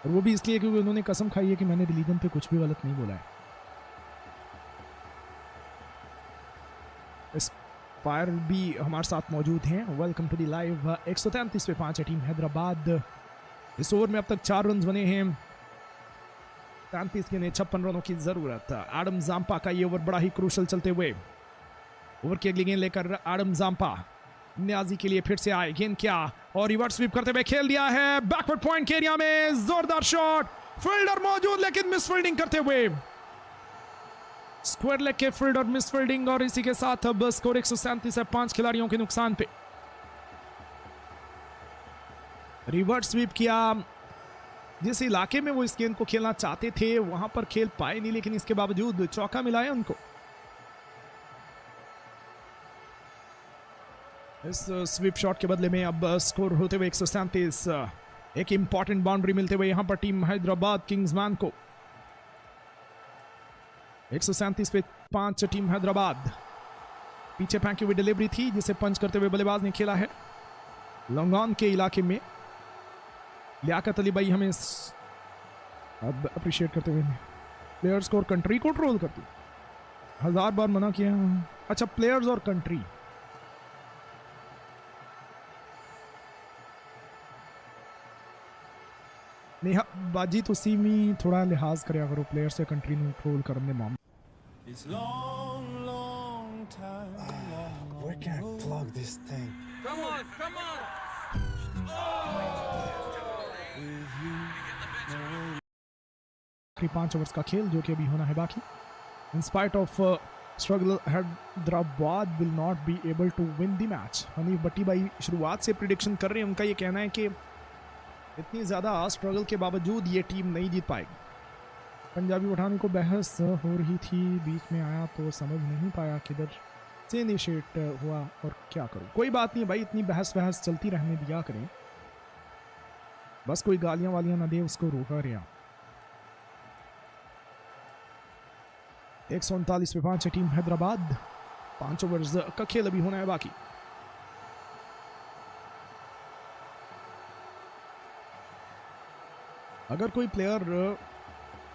और वो भी इसलिए क्योंकि उन्होंने कसम खाई है कि मैंने रिलीजन पे कुछ भी गलत नहीं बोला है। एस्पायर भी हमारे साथ मौजूद हैं। Welcome to the live. 133 पे 5 है टीम हैदराबाद। इस ओवर में अब तक 4 रन बने हैं। 33 के लिए 56 रनों की जरूरत। एडम जाम्पा का ये ओवर बड़ा ही क्रूशल चलते हुए। ओवर की अगली गेंद लेकर एडम जाम्पा न्याजी के लिए फिर से आए। गेंद क्या और रिवर्स स्वीप करते हुए खेल दिया है बैकवर्ड पॉइंट के एरिया में। जोरदार शॉट, फील्डर मौजूद लेकिन मिस फील्डिंग करते हुए। स्क्वायर लेग के फील्डर मिस फील्डिंग और इसी के साथ अब स्कोर 137 है 5 खिलाड़ियों के नुकसान पे। रिवर्स स्वीप किया। जिस इलाके में वो इस गेंद को खेलना चाहते थे वहां पर खेल पाए नहीं, लेकिन इसके बावजूद चौका मिला है उनको। इस स्वीप शॉट के बदले में अब स्कोर होते हुए 137। एक इंपॉर्टेंट बाउंड्री मिलते हुए यहां पर टीम हैदराबाद किंग्समैन को। 137 पे 5 टीम हैदराबाद। पीछे फेंकी हुई डिलीवरी थी जिसे पंच करते हुए बल्लेबाज ने खेला है लॉन्ग ऑन के इलाके में। लियाकत अली भाई हमें अब अप्रिशिएट करते हुए प्लेयर्स को और कंट्री को ट्रोल करती। 1000 बार मना किया। अच्छा, प्लेयर्स और कंट्री। नेहा बाजी तुसी भी थोड़ा लिहाज करे अगर वो प्लेयर से कंट्री ਨੂੰ ट्रोल ਕਰਨ ਦੇ ਮਾਮਲੇ। It's long, long time. Where can I plug this thing? Come on, come on. With you, आखिरी 5 ओवर्स का खेल जो कि अभी होना है बाकी। In spite of struggle Hyderabad will not be able to win the match. Hanif Bhatti भाई शुरुआत से प्रिडिक्शन कर रहे हैं। उनका ये कहना है कि इतनी ज़्यादा स्ट्रगल के बावजूद ये टीम नहीं जीत पाएगी। पंजाबी पठान को बहस हो रही थी, बीच में आया तो समझ नहीं पाया किधर से इनिशिएट हुआ और क्या करूं। कोई बात नहीं भाई, इतनी बहस चलती रहने दिया करें, बस कोई गालियां वालियां ना दे उसको रोका रहे। 139 पे 5 टीम हैदराबाद। 5 ओवर्स का खेल अभी होना है बाकी। अगर कोई प्लेयर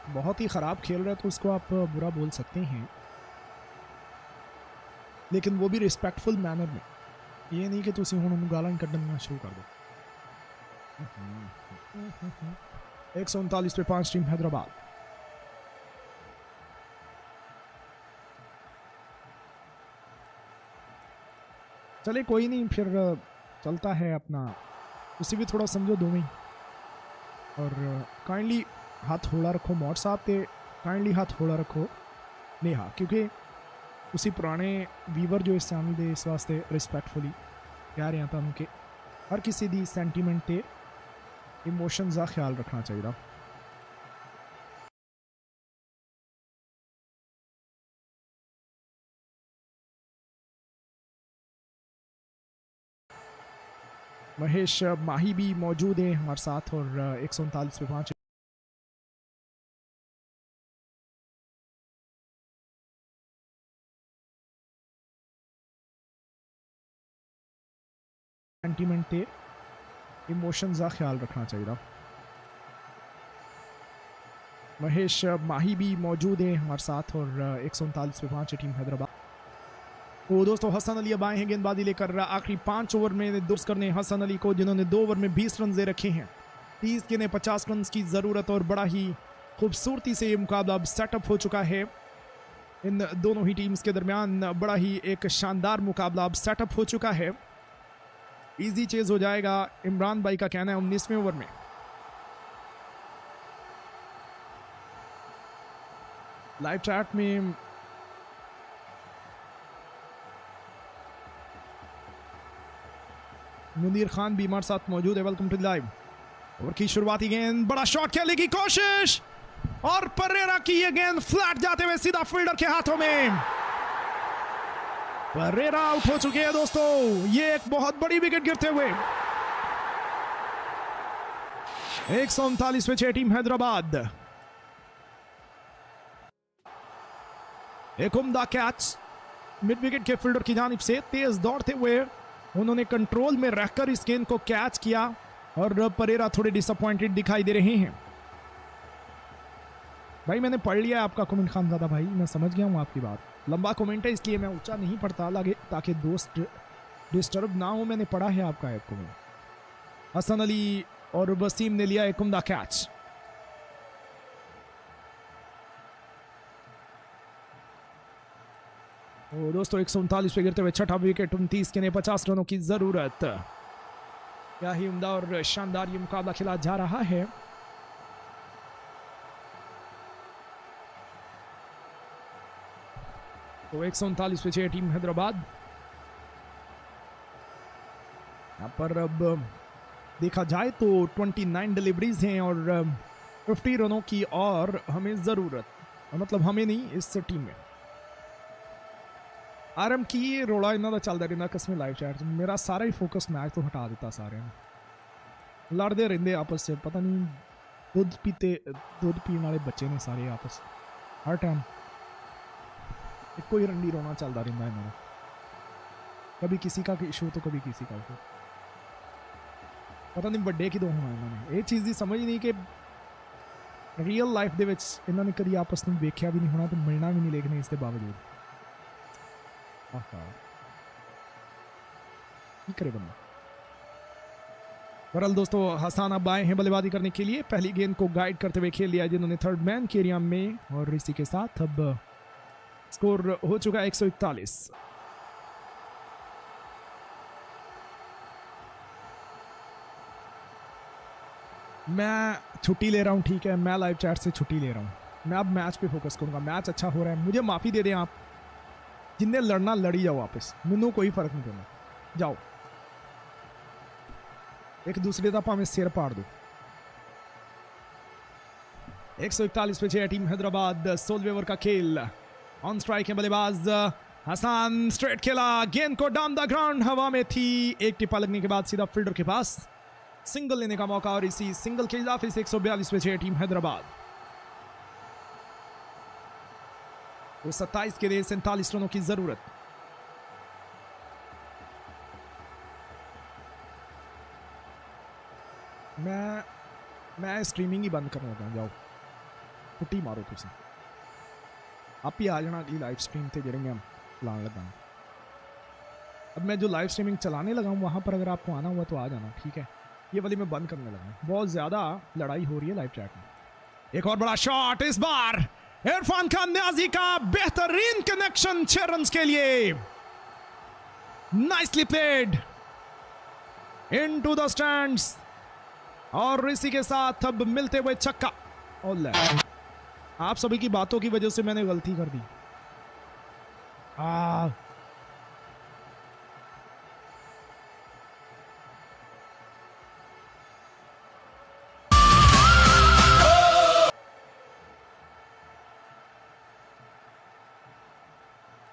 बहुत ही ख़राब खेल रहा है तो उसको आप बुरा बोल सकते हैं, लेकिन वो भी रिस्पेक्टफुल मैनर में। ये नहीं कि तुम हुण गालां कढ़ना शुरू कर दो। 139 पे 5 टीम हैदराबाद। चले कोई नहीं, फिर चलता है अपना। उसे भी थोड़ा समझो दो में। और काइंडली हाथ होड़ा रखो मौट साहब ते काइंडली हाथ होड़ा रखो नेहा, क्योंकि उसी पुराने वीवर जो इस चैनल दे इस वास्ते रिस्पेक्टफुली कह रहे हैं तुहानू कि हर किसी दी सेंटीमेंट ते इमोशंस का ख्याल रखना चाहिए। महेश माही भी मौजूद हैं हमारे साथ। और 139 पे 5 सेंटीमेंट ते इमोशंस का ख्याल रखना चाहिए। महेश माही भी मौजूद हैं हमारे साथ। और 139 पे 5 टीम हैदराबाद। तो दोस्तों हसन अली अब आए हैं गेंदबाजी लेकर। आखिरी 5 ओवर में दुरुस्त करने हसन अली को, जिन्होंने 2 ओवर में 20 रन दे रखे हैं। 30 के ने 50 रन की ज़रूरत और बड़ा ही खूबसूरती से ये मुकाबला अब सेटअप हो चुका है इन दोनों ही टीम्स के दरमियान। बड़ा ही एक शानदार मुकाबला अब सेटअप हो चुका है। इजी चेज हो जाएगा, इमरान भाई का कहना है 19वें ओवर में। लाइव चैट में मुनीर खान भी हमारे साथ मौजूद है। Welcome to live. ओवर की शुरुआती गेंद, बड़ा शॉट खेलने की कोशिश और परेरा की ये गेंद फ्लैट जाते हुए सीधा फील्डर के हाथों में। परेरा आउट हो चुके हैं दोस्तों। ये एक बहुत बड़ी विकेट गिरते हुए। 139 पे 6 टीम हैदराबाद। एक उम्दा कैच मिड विकेट के फील्डर की जानिब से, तेज दौड़ते हुए उन्होंने कंट्रोल में रहकर इस गेंद को कैच किया और परेरा थोड़े डिसअपॉइंटेड दिखाई दे रहे हैं। भाई मैंने पढ़ लिया आपका कमेंट खानज़ादा भाई, मैं समझ गया हूँ आपकी बात। लंबा कमेंट है इसलिए मैं ऊंचा नहीं पढ़ता लगे ताकि दोस्त डिस्टर्ब ना हो। मैंने पढ़ा है आपका एक कमेंट। हसन अली और वसीम ने लिया एक उम्दा कैच। तो दोस्तों 139 पे गिरते हुए छठा विकेट, 29 के लिए 50 रनों की जरूरत। क्या ही उम्दा और शानदार ये मुकाबला खेला जा रहा है। तो 139 पे 6 टीम हैदराबाद। यहाँ पर अब देखा जाए तो 29 डिलीवरीज हैं और 50 रनों की और हमें जरूरत, मतलब हमें नहीं इस टीम में। आरएम की रोड़ा इन्हों का चलता रहा किस्में लाइव चैट, मेरा सारा ही फोकस मैच तो हटा दिता। सारे लड़ते रहते आपस से, पता नहीं दूध पीने वाले बच्चे ने सारे आपस, हर टाइम कोई रंडी रोना चलता रहता है इन्होंने, कभी किसी का इशू तो कभी किसी का इशू, पता नहीं बड़े किदों होना इन्होंने। ये चीज़ की समझ नहीं कि रियल लाइफ दे विच इन्होंने कभी आपस में वेख्या भी नहीं होना, तो मिलना भी नहीं, लेकिन इसके बावजूद करे बंदा। बहरहाल दोस्तों हसन अब आए हैं बल्लेबाजी करने के लिए। पहली गेंद को गाइड करते हुए खेल लिया जिन्होंने थर्ड मैन के एरिया में, और इसी के साथ अब स्कोर हो चुका है 141। मैं छुट्टी ले रहा हूं, ठीक है, मैं लाइव चैट से छुट्टी ले रहा हूं। मैं अब मैच पे फोकस करूंगा। मैच अच्छा हो रहा है, मुझे माफी दे दें आप, जिन्हें लड़ना लड़ी जाओ वापस, मैनू कोई फर्क नहीं पड़ना, जाओ एक दूसरे का भावें सिर पाड़ दो। 141 पे 6 टीम हैदराबाद। 16वें ओवर का खेल, ऑन स्ट्राइक है बल्लेबाज हसन, स्ट्रेट खेला, गेंद को डाउन द ग्राउंड, हवा में थी, एक टिप्पा लगने के बाद सीधा फील्डर के पास सिंगल लेने का मौका, और इसी सिंगल के इजाफे से 142 पे 6 टीम हैदराबाद। तो 27 के लिए 47 रनों की जरूरत। मैं स्ट्रीमिंग ही बंद करना लगा, जाओ छुट्टी मारो तुम, आप ही आ जाना अगली लाइव स्ट्रीम थे जेड़े मैं चलाने लगा। अब मैं जो लाइव स्ट्रीमिंग चलाने लगा हूँ वहां पर अगर आपको आना हुआ तो आ जाना, ठीक है। ये वाली मैं बंद करने लगा, बहुत ज्यादा लड़ाई हो रही है लाइव चैट में। एक और बड़ा शॉट, इस बार इरफान खान न्याजी का बेहतरीन कनेक्शन 6 रन के लिए, nicely played into the stands, और इसी के साथ अब मिलते हुए छक्का। आप सभी की बातों की वजह से मैंने गलती कर दी।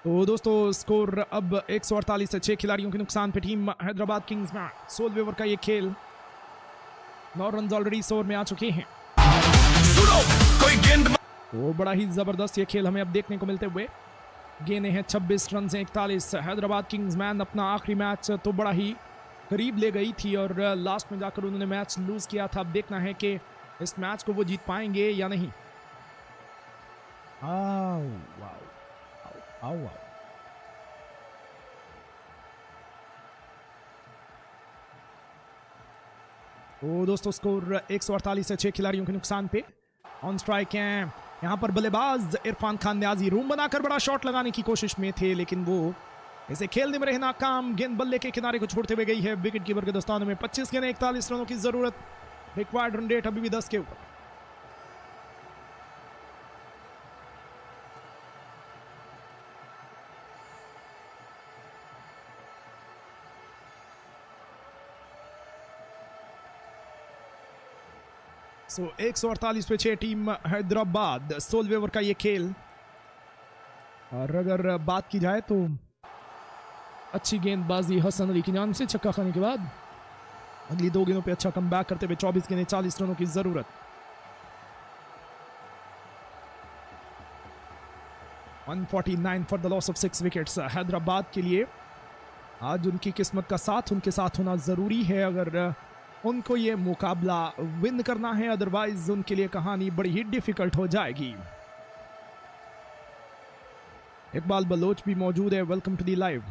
तो दोस्तों स्कोर अब 148 से 6 खिलाड़ियों के नुकसान पे टीम हैदराबाद किंग्समैन। 16वें ओवर का ये खेल, 9 रन ऑलरेडी इस ओवर में आ चुके हैं। तो बड़ा ही जबरदस्त ये खेल हमें अब देखने को मिलते हुए। गेंदें हैं 26 रन से 41। हैदराबाद किंग्समैन अपना आखिरी मैच तो बड़ा ही करीब ले गई थी और लास्ट में जाकर उन्होंने मैच लूज किया था। अब देखना है कि इस मैच को वो जीत पाएंगे या नहीं। तो दोस्तों स्कोर 148 से 6 खिलाड़ियों के नुकसान पे। ऑन स्ट्राइक हैं यहां पर बल्लेबाज इरफान खान न्याजी, रूम बनाकर बड़ा शॉट लगाने की कोशिश में थे लेकिन वो इसे खेलने में रहे नाकाम। गेंद बल्ले के किनारे को छोड़ते हुए गई है। विकेट कीपर के दस्ताने में 25 गेंदें 41 रनों की जरूरत। रिक्वायर्ड रन रेट अभी भी 10 के ऊपर। सो 148 पे 6 टीम हैदराबाद। 16वें ओवर का ये खेल, और अगर बात की जाए तो अच्छी गेंदबाजी हसन अली की जान से छक्का खाने के बाद अगली 2 गेंदों पे अच्छा कमबैक करते हुए 24 गेंदें 40 रनों की जरूरत। 149 for the loss of 6 wickets. Hyderabad के लिए आज उनकी किस्मत का साथ उनके साथ होना जरूरी है। अगर उनको ये मुकाबला विन करना है, अदरवाइज उनके लिए कहानी बड़ी ही डिफिकल्ट हो जाएगी। इकबाल बलोच भी मौजूद है। Welcome to the live.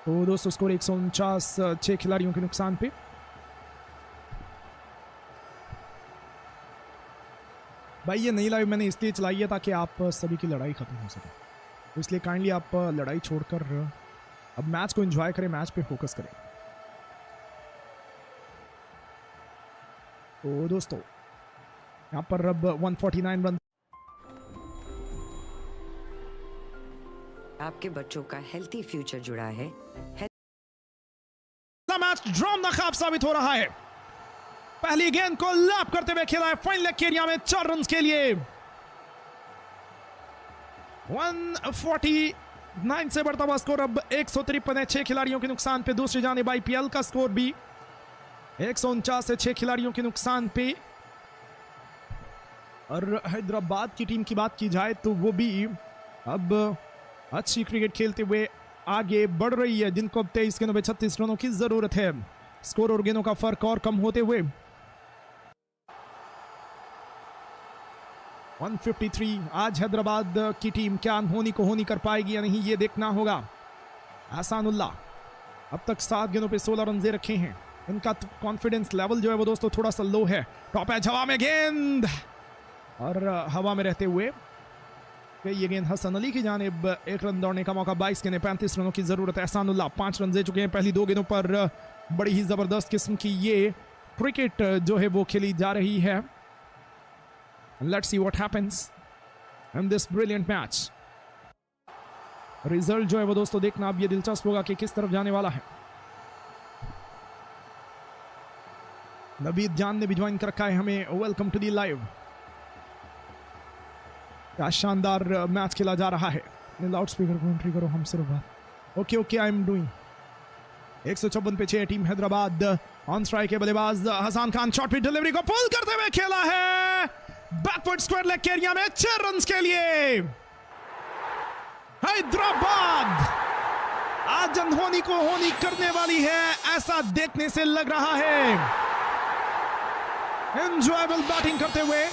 तो दोस्तों स्कोर 149, 6 खिलाड़ियों के नुकसान पे। भाई ये नई लाइव मैंने इसलिए चलाई है ताकि आप सभी की लड़ाई खत्म हो सके, तो इसलिए काइंडली आप लड़ाई छोड़कर अब मैच को एंजॉय करें, मैच पे फोकस करें। तो दोस्तों यहाँ पर अब 149 रन। आपके बच्चों का हेल्थी फ्यूचर जुड़ा है। मैच ड्रॉ नाकाब साबित हो रहा है। पहली गेंद को लैप करते हुए खेला है फाइनल लेग एरिया में 4 रन के लिए। 149 से बढ़ता हुआ स्कोर अब 153 है, 6 खिलाड़ियों के नुकसान पे। दूसरी जानिब आईपीएल का स्कोर भी 149 से 6 खिलाड़ियों के नुकसान पे। और हैदराबाद की टीम की बात की जाए तो वो भी अब अच्छी क्रिकेट खेलते हुए आगे बढ़ रही है, जिनको अब 23 गेंदों पे 36 रनों की जरूरत है। स्कोर और गेंदों का फर्क और कम होते हुए 153। आज हैदराबाद की टीम क्या अनहोनी को होनी कर पाएगी या नहीं, ये देखना होगा। एहसानुल्लाह अब तक 7 गेंदों पे 16 रन दे रखे हैं। इनका कॉन्फिडेंस लेवल जो है वो दोस्तों थोड़ा सा लो है। टॉप एज हवा में गेंद, और हवा में रहते हुए ये गेंद हसन अली की जानिब। 1 रन दौड़ने का मौका, 22 गेंदें 35 रनों की जरूरत है। एहसानुल्लाह 5 रन दे चुके हैं पहली 2 गेंदों पर। बड़ी ही जबरदस्त किस्म की ये क्रिकेट जो है वो खेली जा रही है। Let's see what happens in this brilliant match. Result जो है वो दोस्तों देखना अब ये दिलचस्प होगा कि किस तरफ जाने वाला है। नवीद जान ने भी ज्वाइन कर रखा है हमें। Welcome to the live. क्या शानदार मैच खेला जा रहा है। लाउड स्पीकर को एंट्री करो, हम सिर्फ बात। Okay okay I am doing. 154 पे 6 टीम हैदराबाद। ऑन स्ट्राइक के बल्लेबाज हसन खान शॉट पे डिलीवरी को पुल करते हुए खेला है बैकवर्ड स्क्वायर लेग एरिया में 6 रन के लिए। हैदराबाद आज अनहोनी को होनी करने वाली है, ऐसा देखने से लग रहा है। एंजॉयबल बैटिंग करते हुए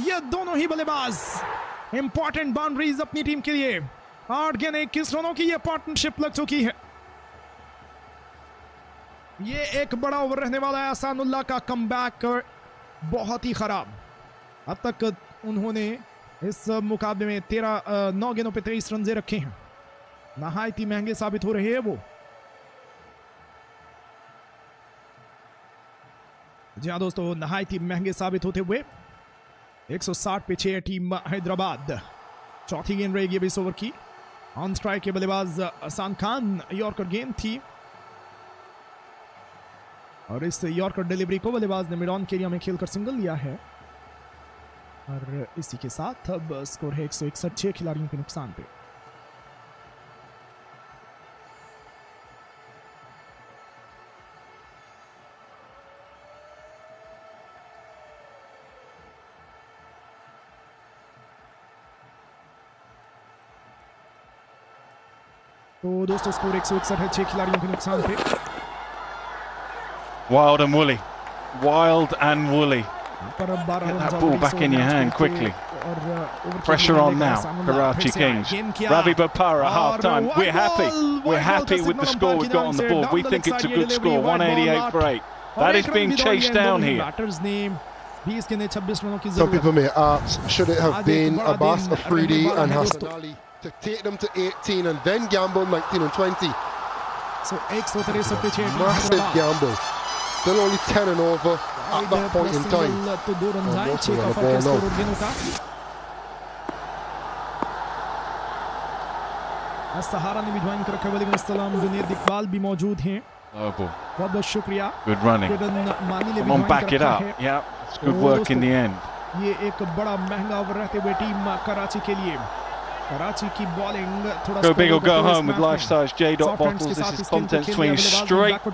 ये दोनों ही बल्लेबाज इंपॉर्टेंट बाउंड्रीज अपनी टीम के लिए। 8 गेंद 21 रनों की ये पार्टनरशिप लग चुकी है। ये एक बड़ा ओवर रहने वाला है। एहसानुल्लाह का कमबैक बहुत ही खराब। अब तक उन्होंने इस मुकाबले में 9 गेंदों पे 23 रन दे रखे हैं। नहायत ही महंगे साबित हो रहे हैं वो। जी हाँ दोस्तों, नहायत ही महंगे साबित होते हुए 160 पे 6 टीम हैदराबाद। चौथी गेंद रहेगी 20 ओवर की। ऑन स्ट्राइक के बल्लेबाज हसन खान। यॉर्कर गेंद थी और इस यॉर्कर डिलीवरी को बल्लेबाज ने मिड ऑन के एरिया में खेलकर सिंगल लिया है। और इसी के साथ अब स्कोर है 161, 6 खिलाड़ियों के नुकसान पे। तो दोस्तों स्कोर 161 है, 6 खिलाड़ियों के नुकसान पे। Wild and woolly. Wild and woolly. Get that ball back in your hand quickly. Pressure on now. Karachi Kings. Ravi Bopara at half time. We're happy. We're happy with the score we've got on the board. We think it's a good score. 188 for 8. That is being chased down here. Some people may ask, should it have been Abbas, Afridi and Hassan Ali to take them to 18 and then gamble 19 and 20? So 163 Massive gamble. Still only 10 and over at that point in time. सहारा ने भी join कर रखा है। वालेकुम अस्सलाम। जुनेद इकबाल भी मौजूद हैं। बहुत बहुत शुक्रिया। Good running. Come on, back it up. Yeah, it's good work in the end. ये एक बड़ा महंगा ओवर रहते हुए टीम कराची के लिए। Karachi की bowling Go big or go home with life-size J-Dot bottles. This is content swinging straight for a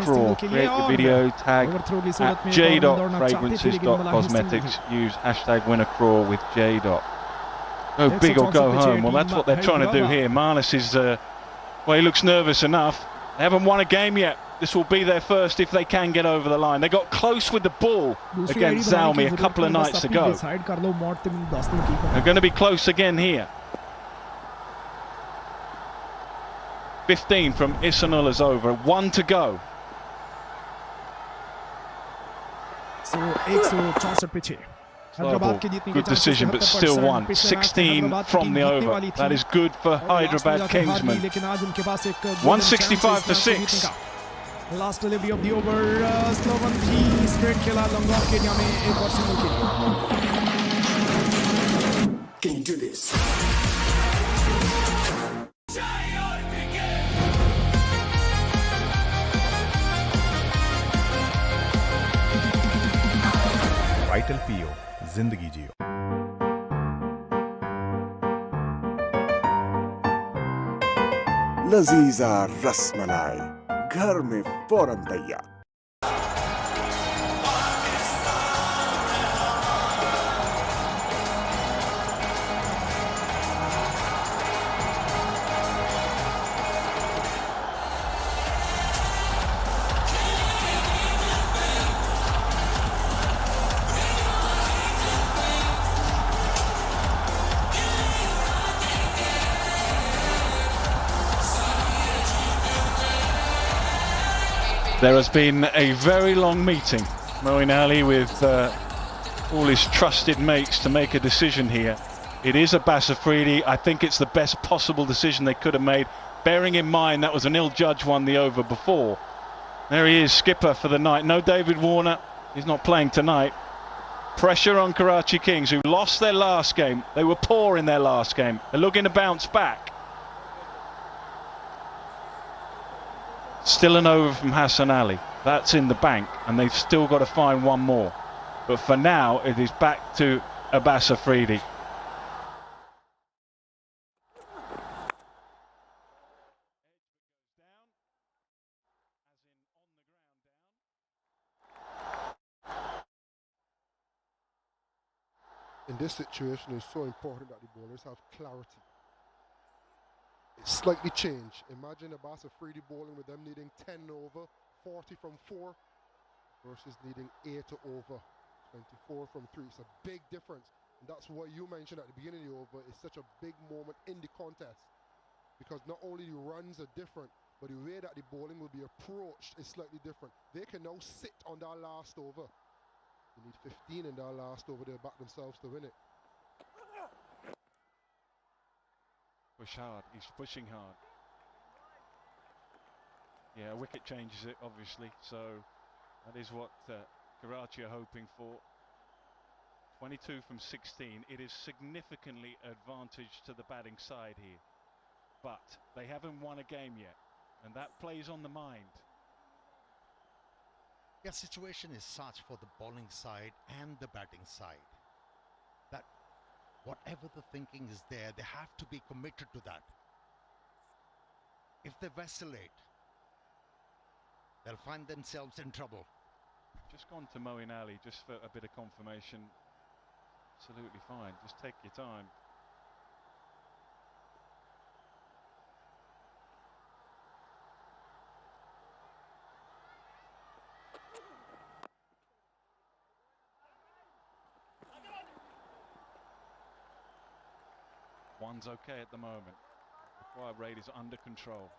crawl. Create the video, tag at J-Dot fragrances.cosmetics. Use hashtag win a crawl with J-Dot. Go big or go home. Well, that's what they're trying to do here. Marnus is, well, he looks nervous enough. They haven't won a game yet. This will be their first if they can get over the line. They got close with the ball against Zalmi a couple of nights ago. They're going to be close again here. 15 from Isanulla's over. 1 to go. Good decision, but still 1. 16 from the over. That is good for Hyderabad Kingsmen. 165 for 6. Last delivery of the over. Slovan की straight खेला long off के में एक और single के लिए. Can you do this? Vital पियो जिंदगी जियो. लजीजा रसमलाई घर में फौरन तैयार. There has been a very long meeting, Moeen Ali, with all his trusted mates to make a decision here. It is Abbas Afridi. I think it's the best possible decision they could have made, bearing in mind that was an ill-judged one the over before. There he is, skipper for the night. No David Warner, he's not playing tonight. Pressure on Karachi Kings, who lost their last game. They were poor in their last game. They're looking to bounce back. Still an over from Hassan Ali. That's in the bank, and they've still got to find one more. But for now, it is back to Abbas Afridi. In this situation, it's so important that the bowlers have clarity. It's slightly changed. Imagine Abbas Afridi bowling with them needing 10 over, 40 from 4, versus needing 8 over, 24 from 3. It's a big difference. And that's what you mentioned at the beginning of the over. It's such a big moment in the contest. Because not only the runs are different, but the way that the bowling will be approached is slightly different. They can now sit on that last over. They need 15 in that last over to back themselves to win it. Push hard, he's pushing hard. Yeah, a wicket changes it, obviously, so that is what Karachi are hoping for. 22 from 16, it is significantly advantage to the batting side here. But they haven't won a game yet, and that plays on the mind. The situation is such for the bowling side and the batting side that whatever the thinking is there, they have to be committed to that. If they vacillate, they'll find themselves in trouble. Just gone to Moeen Ali just for a bit of confirmation. Absolutely fine, just take your time. One's okay at the moment. The fire rate is under control.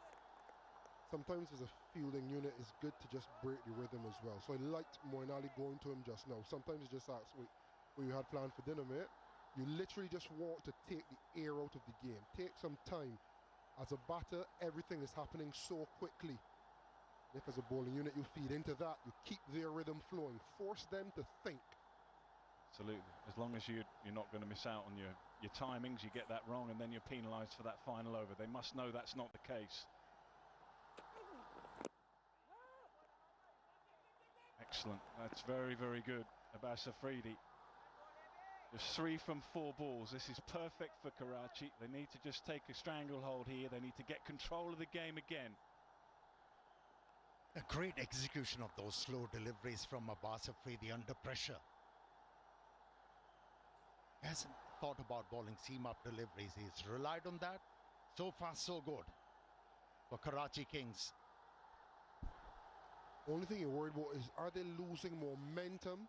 Sometimes as a fielding unit, it's good to just break the rhythm as well. So I liked Moeen Ali going to him just now. Sometimes you just ask, wait, what you had planned for dinner, mate? You literally just want to take the air out of the game. Take some time. As a batter, everything is happening so quickly. If as a bowling unit you feed into that, you keep their rhythm flowing. Force them to think. Absolutely. As long as you're not going to miss out on your timings, you get that wrong and then you're penalised for that final over. They must know that's not the case. Excellent. That's very, very good. Abbas Afridi. Just 3 from 4 balls. This is perfect for Karachi. They need to just take a stranglehold here. They need to get control of the game again. A great execution of those slow deliveries from Abbas Afridi under pressure. He hasn't thought about bowling seam-up deliveries. He's relied on that. So far, so good for Karachi Kings. Only thing you're worried about is, are they losing momentum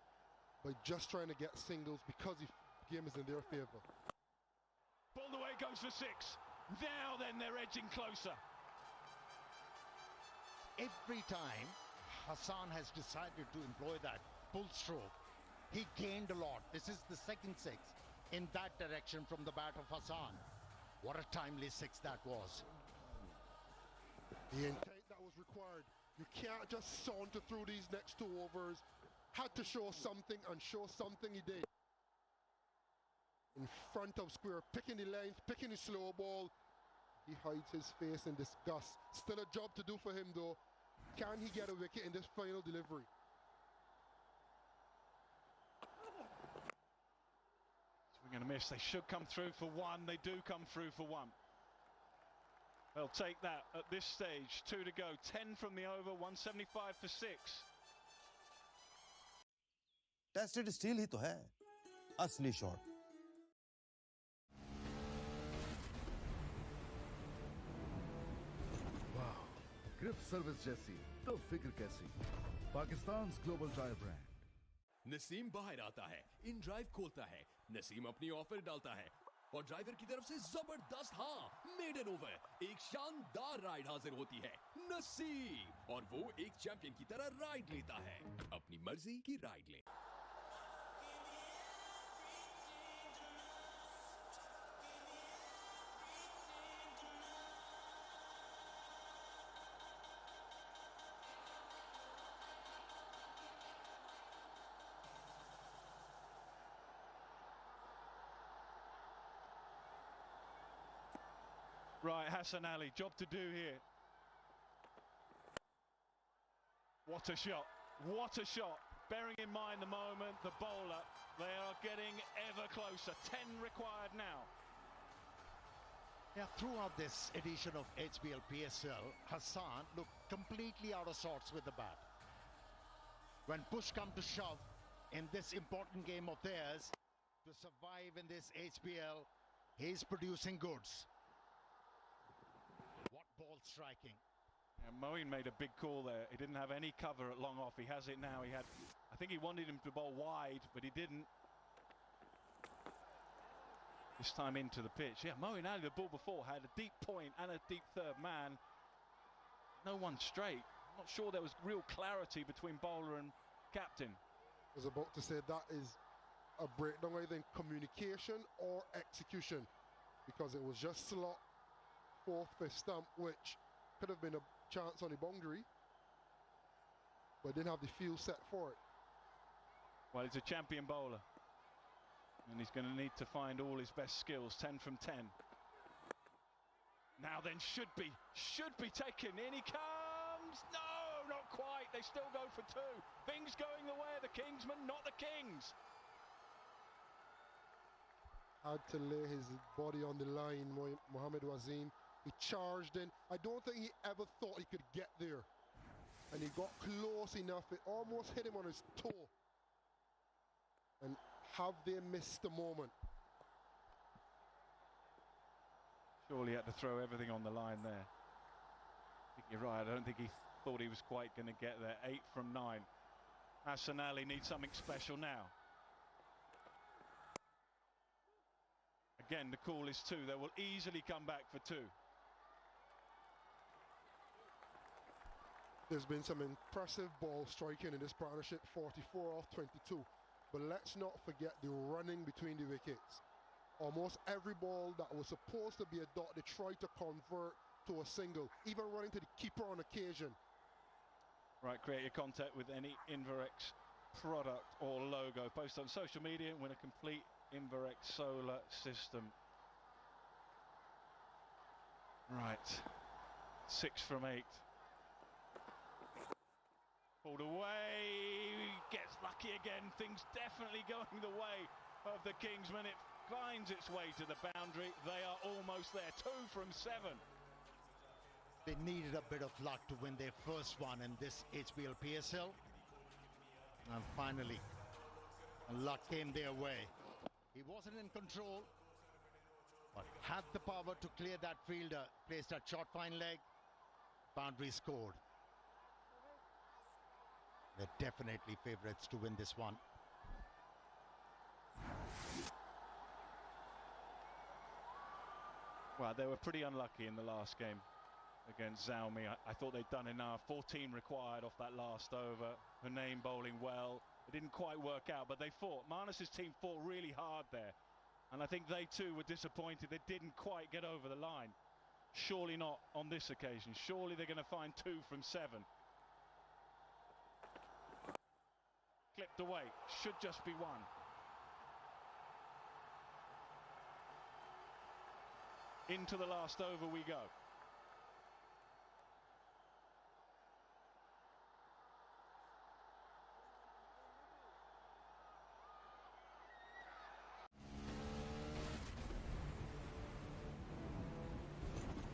by just trying to get singles because the game is in their favour? Ball away, goes for 6. Now then, they're edging closer. Every time Hassan has decided to employ that full stroke, he gained a lot. This is the second 6 in that direction from the bat of Hassan. What a timely 6 that was. The intent that was required. You can't just saunter through these next 2 overs. Had to show something, and show something he did. In front of square, picking the length, picking the slow ball. He hides his face in disgust. Still a job to do for him though. Can he get a wicket in this final delivery? Swing and a miss. They should come through for 1. They do come through for 1. They'll take that at this stage. 2 to go. 10 from the over. 175 for 6. Tested steel ही तो है असली shot. वाह, grip service जैसी तो फिक्र कैसी। Pakistan global drive brand. Naseem बाहर आता है, इन ड्राइव खोलता है, नसीम अपनी ऑफर डालता है और ड्राइवर की तरफ से जबरदस्त मेडन ओवर, एक शानदार राइड हाजिर होती है। नसीम, और वो एक चैंपियन की तरह राइड लेता है। अपनी मर्जी की राइड लें। Right, Hassan Ali, job to do here. What a shot, what a shot. Bearing in mind the moment, the bowler, they are getting ever closer. 10 required now. Yeah, throughout this edition of HBL PSL, Hassan looked completely out of sorts with the bat. When push come to shove in this important game of theirs, to survive in this HBL, he's producing goods. What ball striking. Yeah, Moeen made a big call there. He didn't have any cover at long off. He has it now. I think he wanted him to bowl wide, but he didn't. This time into the pitch. Yeah, Moeen Ali, the ball before, had a deep point and a deep third man. No one straight. I'm not sure there was real clarity between bowler and captain. I was about to say that is a breakdown either in communication or execution, because it was just slot, 4th, 5th stump, which could have been a chance on the boundary, but didn't have the field set for it. Well, he's a champion bowler, and he's going to need to find all his best skills. 10 from 10. Now then, should be taken. In he comes. No, not quite. They still go for 2. Things going the way of the Kingsmen, not the Kings. Had to lay his body on the line, Mohamed Wasim. He charged in. I don't think he ever thought he could get there. And he got close enough. It almost hit him on his toe. And have they missed the moment? Surely he had to throw everything on the line there. I think you're right. I don't think he thought he was quite going to get there. 8 from 9. Hassan Ali needs something special now. Again, the call is 2. They will easily come back for 2. There's been some impressive ball striking in this partnership, 44 off 22. But let's not forget the running between the wickets. Almost every ball that was supposed to be a dot, they tried to convert to a single, even running to the keeper on occasion. Right, create your contact with any Inverex product or logo. Post on social media and win a complete Inverex solar system. Right, 6 from 8. Pulled away, gets lucky again. Things definitely going the way of the Kingsmen. It finds its way to the boundary. They are almost there. 2 from 7. They needed a bit of luck to win their first one in this HBL PSL. And finally, luck came their way. He wasn't in control, but had the power to clear that fielder, placed that short fine leg, boundary scored. They're definitely favourites to win this one. Well, they were pretty unlucky in the last game against Xiaomi. I thought they'd done enough. 14 required off that last over. Her name bowling well. It didn't quite work out, but they fought. Manus's team fought really hard there. And I think they too were disappointed they didn't quite get over the line. Surely not on this occasion. Surely they're going to find 2 from 7. Clipped away. Should just be 1. Into the last over we go.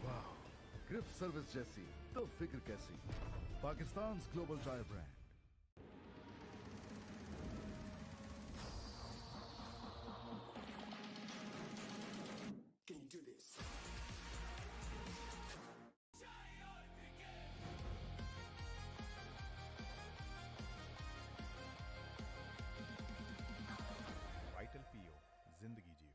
वाह, grip service जैसी तो फिक्र कैसी। Pakistan global drive brand. Can you do this? Vital पियो, जिंदगी जियो।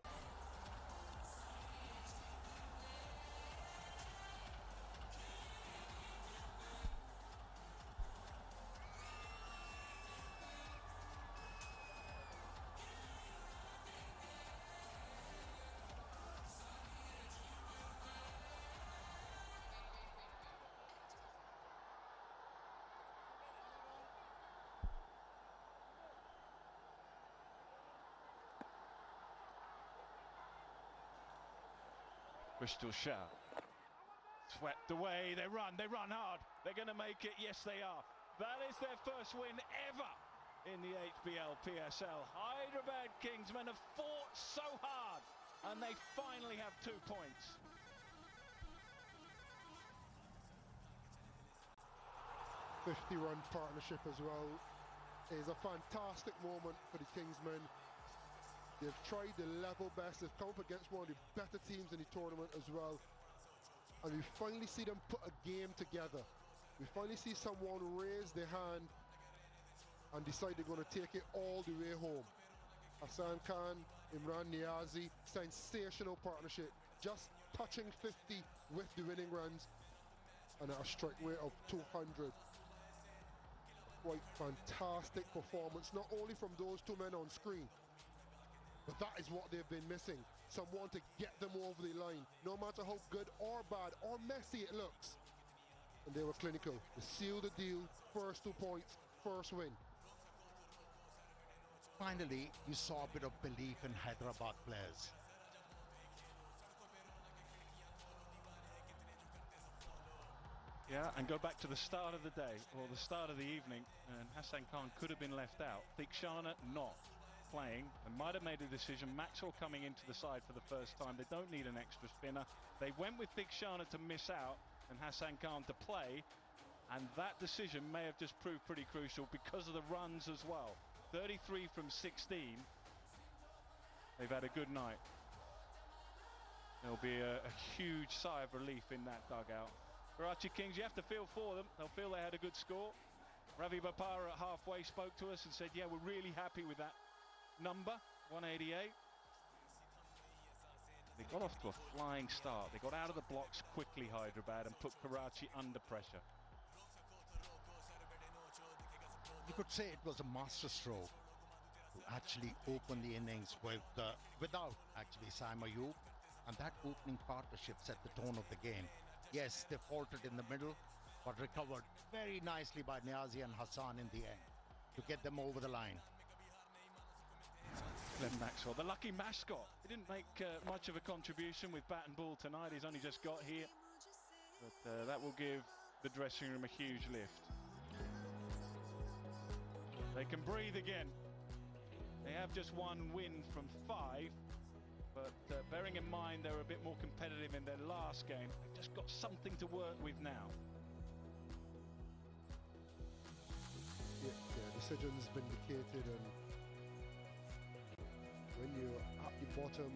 Bristol Shah. Swept away, they run hard. They're going to make it, yes they are. That is their first win ever in the HBL PSL. Hyderabad Kingsmen have fought so hard and they finally have 2 points. A 50-run partnership as well. It is a fantastic moment for the Kingsmen. They've tried their level best. They've come up against one of the better teams in the tournament as well. And we finally see them put a game together. We finally see someone raise their hand and decide they're going to take it all the way home. Hassan Khan, Imran Niazi, sensational partnership. Just touching 50 with the winning runs and at a strike rate of 200. Quite fantastic performance, not only from those 2 men on screen, but that is what they've been missing. Someone to get them over the line, no matter how good or bad or messy it looks. And they were clinical. They sealed the deal. First 2 points, first win. Finally, you saw a bit of belief in Hyderabad players. Yeah, and go back to the start of the day, or the start of the evening, and Hassan Khan could have been left out. Thikshana not playing, and might have made a decision. Maxwell coming into the side for the first time. They don't need an extra spinner. They went with Thikshana to miss out and Hassan Khan to play, and that decision may have just proved pretty crucial because of the runs as well. 33 from 16. They've had a good night. There'll be a huge sigh of relief in that dugout. Karachi Kings, you have to feel for them. They'll feel they had a good score. Ravi Bapara at halfway spoke to us and said, yeah, we're really happy with that number, 188. They got off to a flying start. They got out of the blocks quickly, Hyderabad, and put Karachi under pressure. You could say it was a masterstroke to actually open the innings with without actually Saim Ayub, and that opening partnership set the tone of the game. Yes, they faltered in the middle, but recovered very nicely by Niazi and Hassan in the end to get them over the line. Glenn Maxwell, the lucky mascot. He didn't make much of a contribution with bat and ball tonight. He's only just got here, but that will give the dressing room a huge lift. They can breathe again. They have just one win from 5, but bearing in mind they were a bit more competitive in their last game, they've just got something to work with now. Yeah, decisions vindicated, and when you're at the bottom,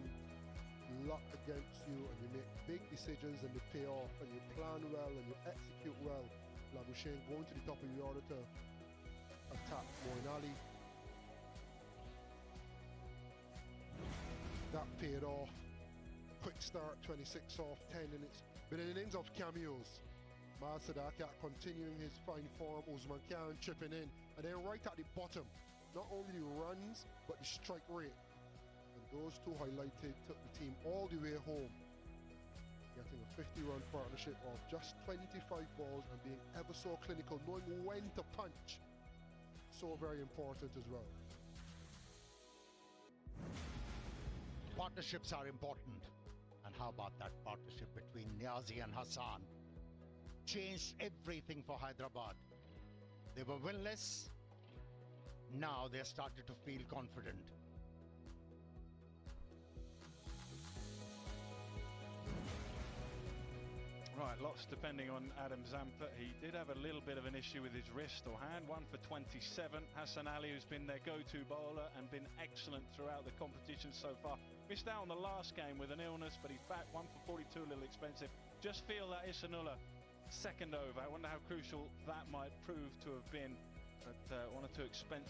luck against you, and you make big decisions and they pay off, and you plan well and you execute well. Labuschagne going to the top of the order to attack Moeen Ali. That paid off. Quick start, 26 off 10, and it's been an innings of cameos. Mal Sadakat continuing his fine form, Usman Khan chipping in, and then right at the bottom, not only the runs, but the strike rate. And those two highlighted took the team all the way home, getting a 50-run partnership of just 25 balls and being ever so clinical, knowing when to punch. So very important as well. Partnerships are important. And how about that partnership between Niazi and Hassan? Changed everything for Hyderabad. They were winless. Now they started to feel confident. Right, lots depending on Adam Zampa. He did have a little bit of an issue with his wrist or hand. 1 for 27. Hassan Ali, who's been their go-to bowler and been excellent throughout the competition so far. Missed out on the last game with an illness, but he's back. 1 for 42, a little expensive. Just feel that Isanullah second over. I wonder how crucial that might prove to have been. But 1 or 2 expensive